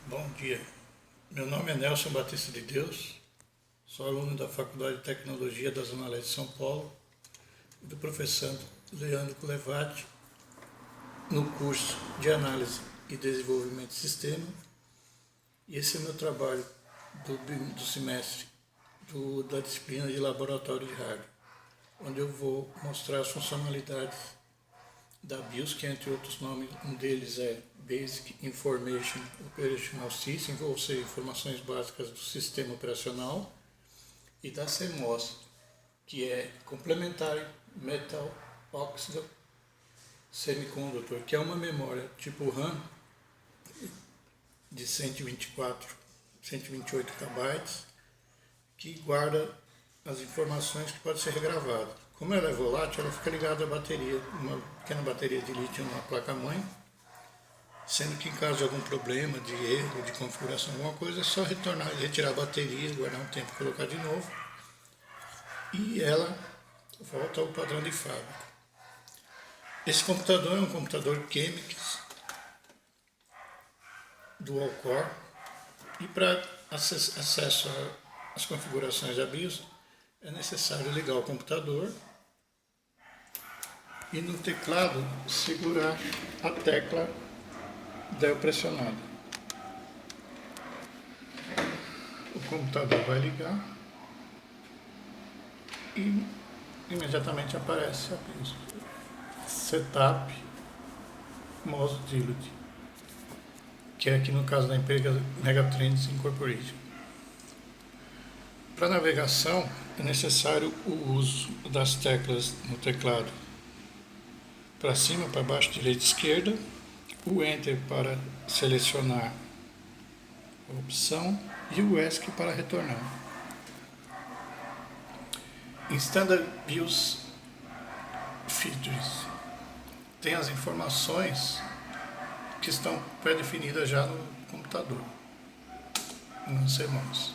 Bom dia, meu nome é Nelson Batista de Deus, sou aluno da Faculdade de Tecnologia da Zona Leste de São Paulo e do professor Leandro Culevati no curso de Análise e Desenvolvimento de Sistema. E esse é o meu trabalho do semestre da disciplina de Laboratório de Hardware, onde eu vou mostrar as funcionalidades da BIOS, que entre outros nomes, um deles é Basic Information Operational System, ou seja, informações básicas do sistema operacional, e da CMOS, que é Complementary Metal Oxide Semiconductor, que é uma memória tipo RAM de 128 KB, que guarda as informações que podem ser regravadas. Como ela é volátil, ela fica ligada à bateria, uma pequena bateria de lítio na placa-mãe, sendo que em caso de algum problema, de erro, de configuração, alguma coisa, é só retornar, retirar a bateria, guardar um tempo e colocar de novo, e ela volta ao padrão de fábrica. Esse computador é um computador Chemix Dual Core, e para acesso às configurações da BIOS é necessário ligar o computador e no teclado segurar a tecla del pressionada. O computador vai ligar e imediatamente aparece a BIOS. Setup Mouse Dilute, que é aqui no caso da empresa Megatrends Incorporated. Para navegação é necessário o uso das teclas no teclado para cima, para baixo, direita e esquerda, o Enter para selecionar a opção e o ESC para retornar. Em Standard BIOS Features tem as informações que estão pré-definidas já no computador, no CMOS.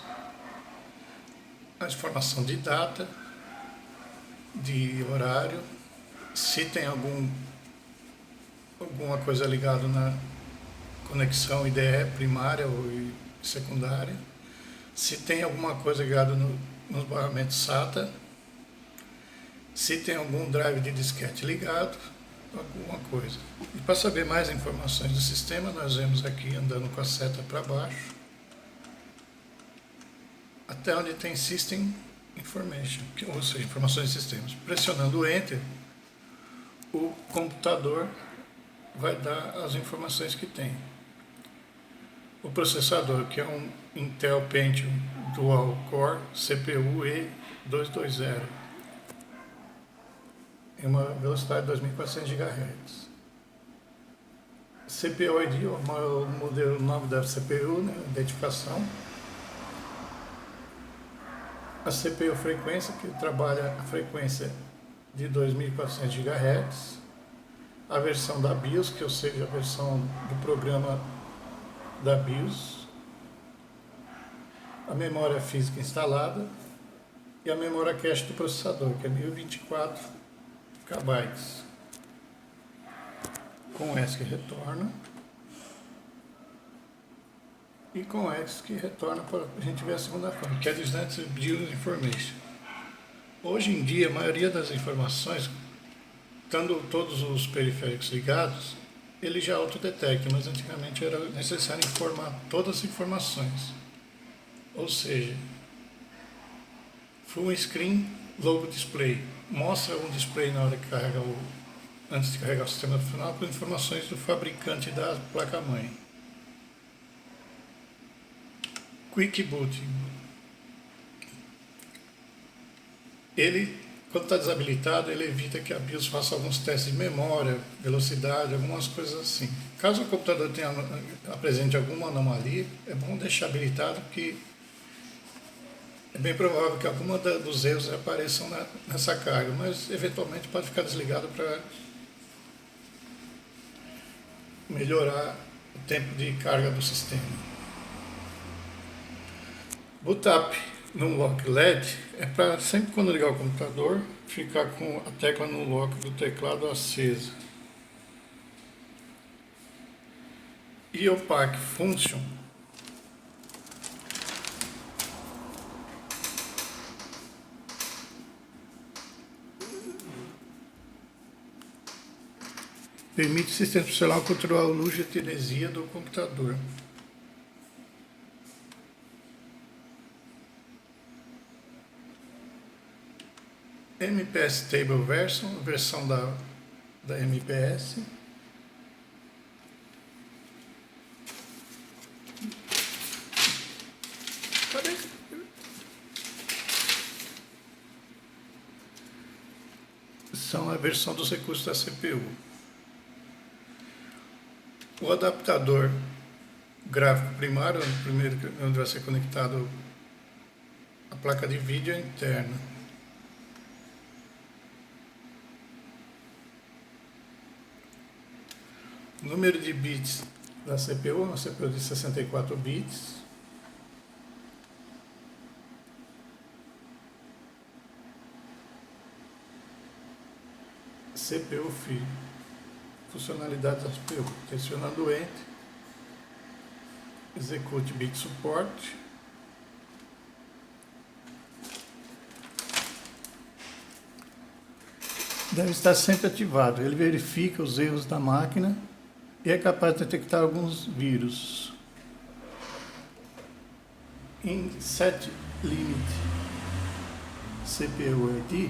A informação de data, de horário, se tem alguma coisa ligada na conexão IDE primária ou secundária, se tem alguma coisa ligada nos barramentos SATA, se tem algum drive de disquete ligado, alguma coisa. E para saber mais informações do sistema, nós vemos aqui andando com a seta para baixo, até onde tem System Information, ou seja, informações de sistemas. Pressionando o Enter, o computador vai dar as informações que tem. O processador, que é um Intel Pentium Dual Core CPU E220, em uma velocidade de 2400 GHz. CPU ID, o modelo, o nome da CPU, né, identificação. A CPU frequência, que trabalha a frequência de 2400 GHz. A versão da BIOS, que ou seja, a versão do programa da BIOS. A memória física instalada. E a memória cache do processador, que é 1024 KB. Com ESC retorna. E com ESC que retorna para a gente ver a segunda forma, que é Distance BIOS Information. Hoje em dia, a maioria das informações, estando todos os periféricos ligados, ele já autodetecta, mas antigamente era necessário informar todas as informações. Ou seja, Full Screen Logo Display. Mostra um display na hora que carrega antes de carregar o sistema final com informações do fabricante da placa-mãe. Quick Boot. Ele, quando está desabilitado, ele evita que a BIOS faça alguns testes de memória, velocidade, algumas coisas assim. Caso o computador apresente alguma anomalia, é bom deixar habilitado, porque é bem provável que alguma dos erros apareçam nessa carga, mas eventualmente pode ficar desligado para melhorar o tempo de carga do sistema. Bootup no lock LED é para sempre quando ligar o computador, ficar com a tecla no lock do teclado acesa. E o Pack Function Permite o sistema operacional controlar o luxo e a tenesia do computador. MPS Stable Version, versão da MPS. Cadê? São a versão dos recursos da CPU. O adaptador gráfico primário, primeiro onde vai ser conectado a placa de vídeo interna. O número de bits da CPU, uma CPU de 64 bits. CPU Free. Funcionalidade da CPU. Pressionando Enter. Execute Bit Support. Deve estar sempre ativado. Ele verifica os erros da máquina e é capaz de detectar alguns vírus. Em Set Limit CPU ID,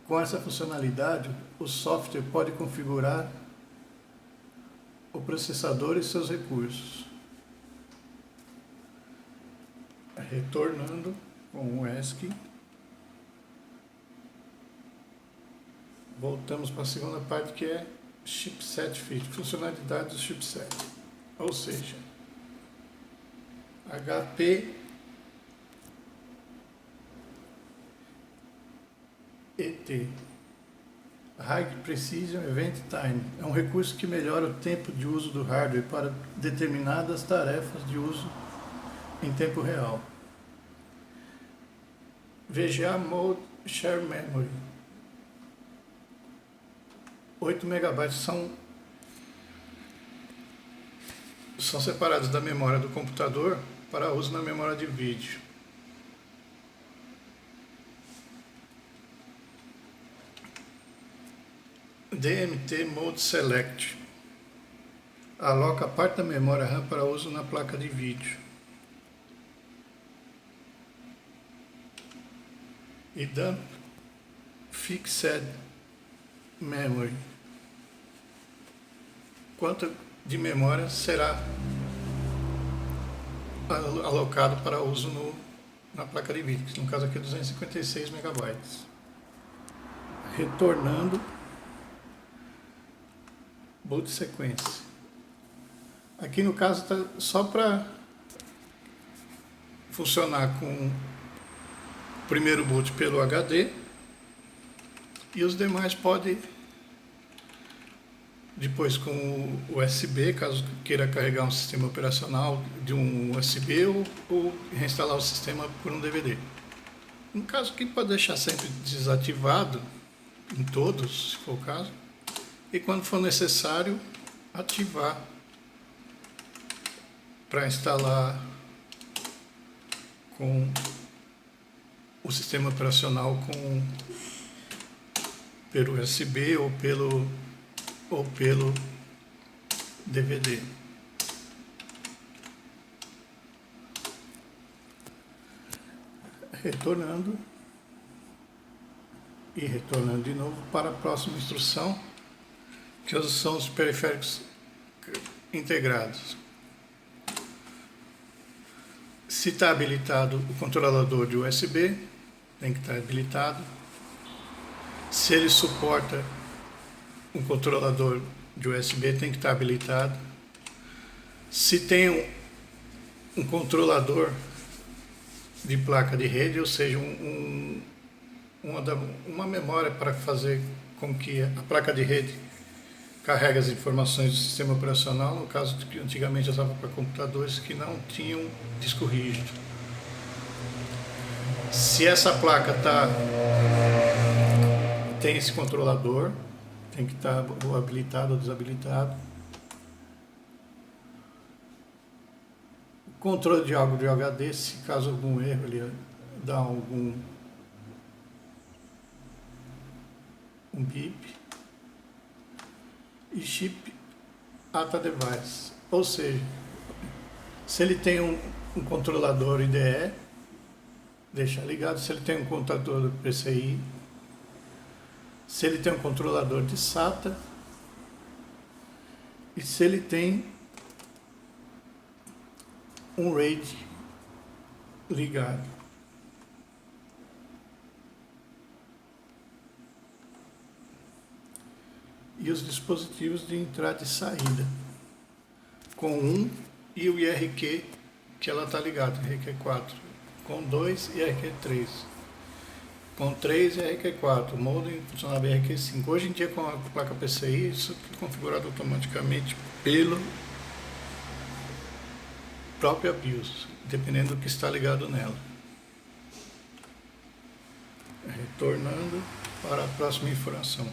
com essa funcionalidade, o software pode configurar o processador e seus recursos. Retornando com o ESC. Voltamos para a segunda parte, que é Chipset Fit, funcionalidade do chipset. Ou seja, HP ET, High Precision Event Time, é um recurso que melhora o tempo de uso do hardware para determinadas tarefas de uso em tempo real. VGA Mode Share Memory, 8 MB são separados da memória do computador para uso na memória de vídeo. DMT Mode Select, aloca parte da memória RAM para uso na placa de vídeo. E Dump Fixed Memory, quanto de memória será alocado para uso na placa de vídeo, que no caso aqui é 256 MB. Retornando boot sequência. Aqui no caso está só para funcionar com o primeiro boot pelo HD, e os demais podem depois com o USB, caso queira carregar um sistema operacional de um USB, ou reinstalar o sistema por um DVD. No caso aqui pode deixar sempre desativado em todos, se for o caso, e quando for necessário ativar para instalar com o sistema operacional pelo USB ou pelo DVD. Retornando e retornando de novo para a próxima instrução, que são os periféricos integrados. Se está habilitado o controlador de USB, tem que estar habilitado. Se ele suporta um controlador de USB, tem que estar habilitado. Se tem um controlador de placa de rede, ou seja, uma memória para fazer com que a placa de rede carregue as informações do sistema operacional, no caso que antigamente usava para computadores que não tinham disco rígido. Se essa placa tem esse controlador, tem que estar habilitado ou desabilitado. Controle de algo de HD, se caso algum erro ele dá um BIP e chip ATA device. Ou seja, se ele tem um controlador IDE, deixa ligado. Se ele tem um controlador PCI, se ele tem um controlador de SATA e se ele tem um RAID ligado. E os dispositivos de entrada e saída, com 1 e o IRQ que ela está ligada, IRQ4, com 2 e IRQ3, com 3 e IRQ4, modem funcionava IRQ5. Hoje em dia, com a placa PCI, isso é configurado automaticamente pelo próprio BIOS, dependendo do que está ligado nela. Retornando para a próxima informação.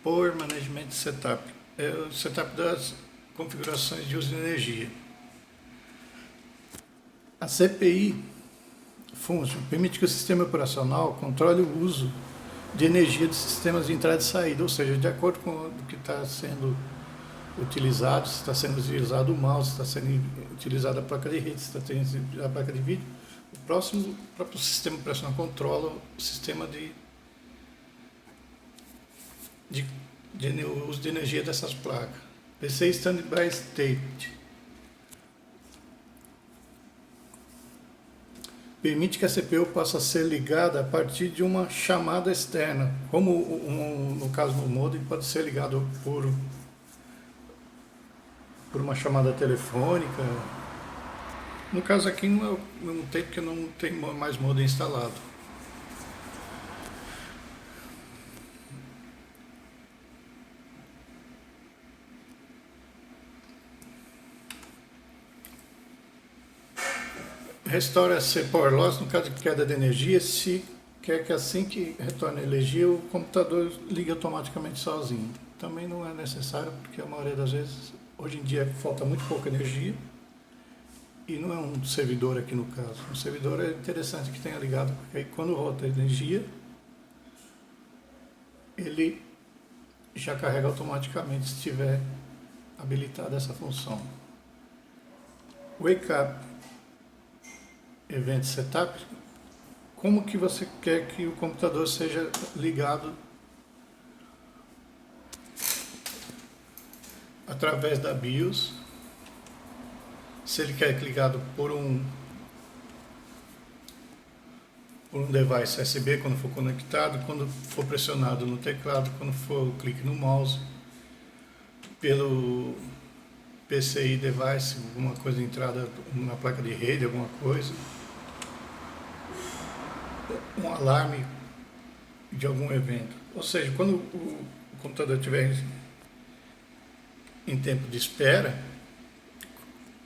Power Management Setup. É o setup das configurações de uso de energia. A CPI Function permite que o sistema operacional controle o uso de energia dos sistemas de entrada e saída, ou seja, de acordo com o que está sendo utilizado, se está sendo utilizado o mouse, se está sendo utilizada a placa de rede, se está sendo utilizada a placa de vídeo, o próprio sistema operacional controla o sistema de uso de energia dessas placas. PC Standby State permite que a CPU possa ser ligada a partir de uma chamada externa, como no caso do modem pode ser ligado por uma chamada telefônica. No caso aqui não tem, porque não tem mais modem instalado. Restaura-se Power Loss no caso de queda de energia, se quer que assim que retorne a energia o computador ligue automaticamente sozinho. Também não é necessário, porque a maioria das vezes, hoje em dia, falta muito pouca energia e não é um servidor aqui no caso. Um servidor é interessante que tenha ligado, porque aí quando volta a energia, ele já carrega automaticamente se tiver habilitada essa função. Wake Up Event Setup, como que você quer que o computador seja ligado através da BIOS, se ele quer ligado por um device USB quando for conectado, quando for pressionado no teclado, quando for o clique no mouse, pelo PCI device, alguma coisa entrada na placa de rede, alguma coisa, um alarme de algum evento. Ou seja, quando o computador estiver em tempo de espera,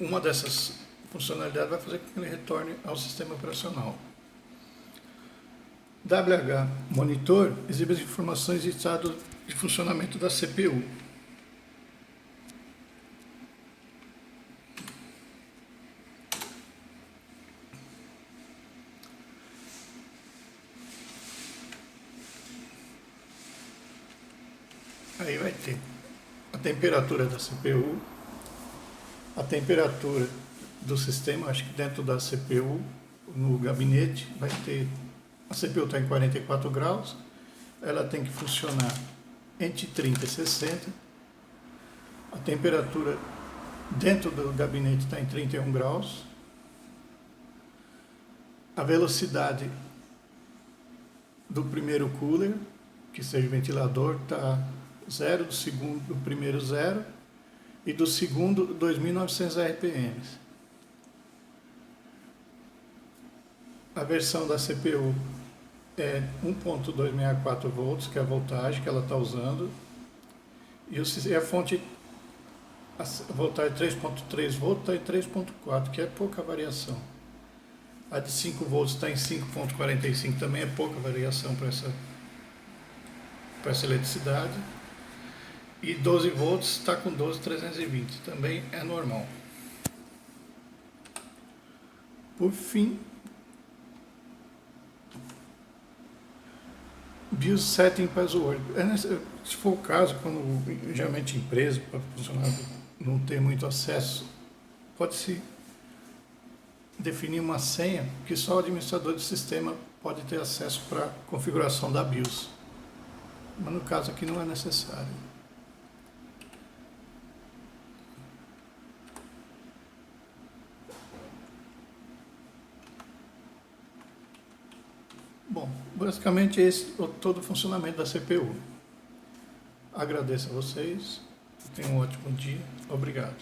uma dessas funcionalidades vai fazer com que ele retorne ao sistema operacional. WH Monitor exibe as informações de estado de funcionamento da CPU. Aí vai ter a temperatura da CPU, a temperatura do sistema, acho que dentro da CPU, no gabinete, vai ter, a CPU está em 44 graus, ela tem que funcionar entre 30 e 60, a temperatura dentro do gabinete está em 31 graus, a velocidade do primeiro cooler, que seja ventilador, está 0, do segundo, do primeiro 0 e do segundo 2.900 RPM. A versão da CPU é 1.264 volts, que é a voltagem que ela está usando, e a fonte, a voltagem 3.3 volts está em 3.4, que é pouca variação. A de 5 volts está em 5.45, também é pouca variação para essa eletricidade. E 12 volts está com 12.320, também é normal. Por fim, BIOS Setting Password. Se for o caso, quando geralmente empresa, para funcionário não ter muito acesso, pode-se definir uma senha que só o administrador do sistema pode ter acesso para a configuração da BIOS. Mas no caso aqui não é necessário. Bom, basicamente esse é todo o funcionamento da CPU. Agradeço a vocês, tenham um ótimo dia, obrigado.